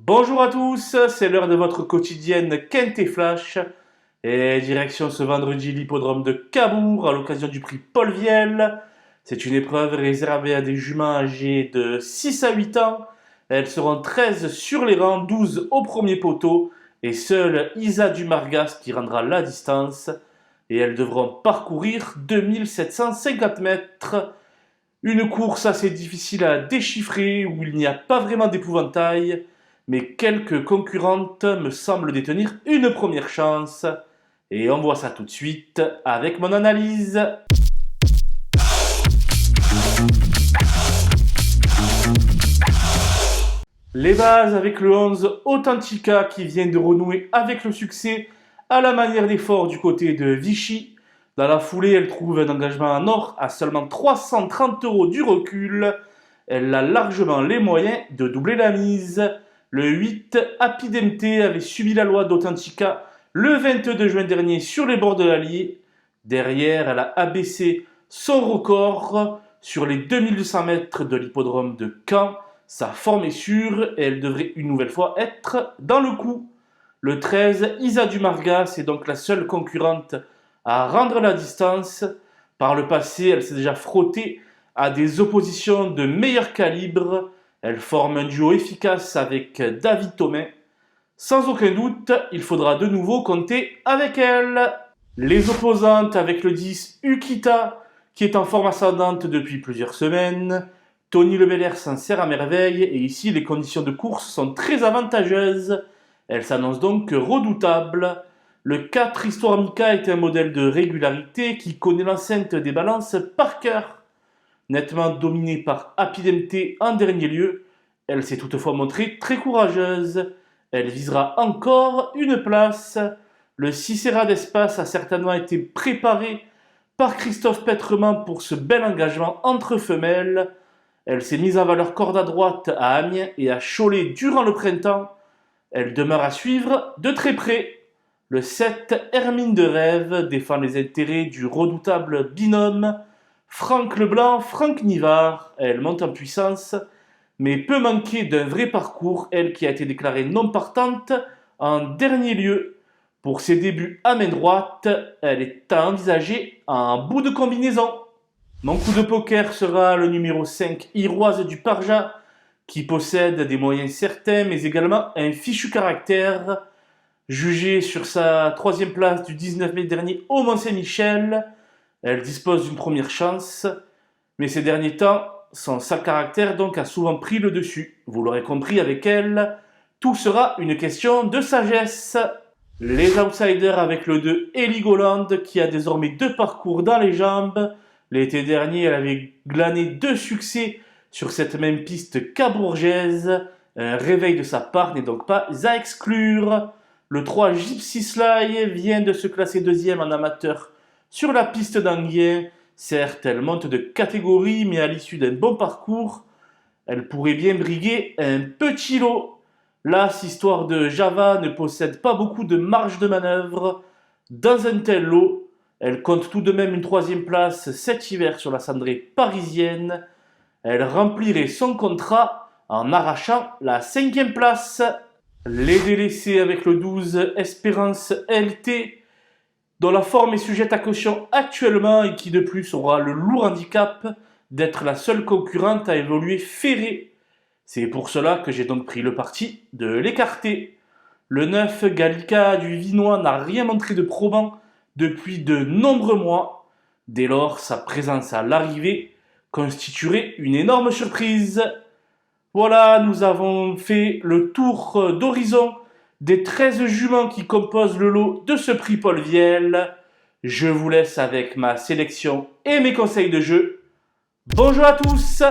Bonjour à tous, c'est l'heure de votre quotidienne Kent et Flash. Et direction ce vendredi l'hippodrome de Cabourg à l'occasion du prix Paul Vielle. C'est une épreuve réservée à des juments âgés de 6 à 8 ans. Elles seront 13 sur les rangs, 12 au premier poteau. Et seule Isa Dumargas qui rendra la distance. Et elles devront parcourir 2750 mètres. Une course assez difficile à déchiffrer où il n'y a pas vraiment d'épouvantail. Mais quelques concurrentes me semblent détenir une première chance. Et on voit ça tout de suite avec mon analyse. Les bases avec le 11 Authentica qui vient de renouer avec le succès à la manière des forts du côté de Vichy. Dans la foulée, elle trouve un engagement en or à seulement 330 € du recul. Elle a largement les moyens de doubler la mise. Le 8, Apidemte avait subi la loi d'Authentica le 22 juin dernier sur les bords de l'Allier. Derrière, elle a abaissé son record sur les 2200 mètres de l'hippodrome de Caen. Sa forme est sûre et elle devrait une nouvelle fois être dans le coup. Le 13, Isa Dumargas est donc la seule concurrente à rendre la distance. Par le passé, elle s'est déjà frottée à des oppositions de meilleur calibre. Elle forme un duo efficace avec David Thomain. Sans aucun doute, il faudra de nouveau compter avec elle. Les opposantes avec le 10 Ukita, qui est en forme ascendante depuis plusieurs semaines. Tony Lebelair s'en sert à merveille et ici les conditions de course sont très avantageuses. Elle s'annonce donc redoutable. Le 4 Histoire Mika est un modèle de régularité qui connaît l'enceinte des balances par cœur. Nettement dominée par Apidemte en dernier lieu, elle s'est toutefois montrée très courageuse. Elle visera encore une place. Le Cicéra d'Espace a certainement été préparé par Christophe Petrement pour ce bel engagement entre femelles. Elle s'est mise en valeur corde à droite à Amiens et à Cholet durant le printemps. Elle demeure à suivre de très près. Le 7, Hermine de Rêve, défend les intérêts du redoutable binôme Franck Leblanc, Franck Nivard. Elle monte en puissance, mais peut manquer d'un vrai parcours, elle qui a été déclarée non partante en dernier lieu. Pour ses débuts à main droite, elle est à envisager en bout de combinaison. Mon coup de poker sera le numéro 5, Iroise du Parja, qui possède des moyens certains, mais également un fichu caractère. Jugée sur sa troisième place du 19 mai dernier au Mont-Saint-Michel, elle dispose d'une première chance, mais ces derniers temps, son sale caractère donc a souvent pris le dessus. Vous l'aurez compris avec elle, tout sera une question de sagesse. Les outsiders avec le 2 Heligoland qui a désormais 2 parcours dans les jambes. L'été dernier, elle avait glané 2 succès sur cette même piste cabourgaise. Un réveil de sa part n'est donc pas à exclure. Le 3 Gypsy Sly vient de se classer deuxième en amateur sur la piste d'Anguien. Certes, elle monte de catégorie, mais à l'issue d'un bon parcours, elle pourrait bien briguer un petit lot. Là, cette histoire de Java ne possède pas beaucoup de marge de manœuvre. Dans un tel lot, elle compte tout de même une troisième place cet hiver sur la cendrée parisienne. Elle remplirait son contrat en arrachant la 5e place. Les délaissés avec le 12 Espérance LT, dont la forme est sujette à caution actuellement et qui de plus aura le lourd handicap d'être la seule concurrente à évoluer ferrée. C'est pour cela que j'ai donc pris le parti de l'écarter. Le 9 Gallica du Vinois n'a rien montré de probant depuis de nombreux mois. Dès lors, sa présence à l'arrivée constituerait une énorme surprise. Voilà, nous avons fait le tour d'horizon des 13 juments qui composent le lot de ce prix Paul Vielle. Je vous laisse avec ma sélection et mes conseils de jeu. Bonjour à tous!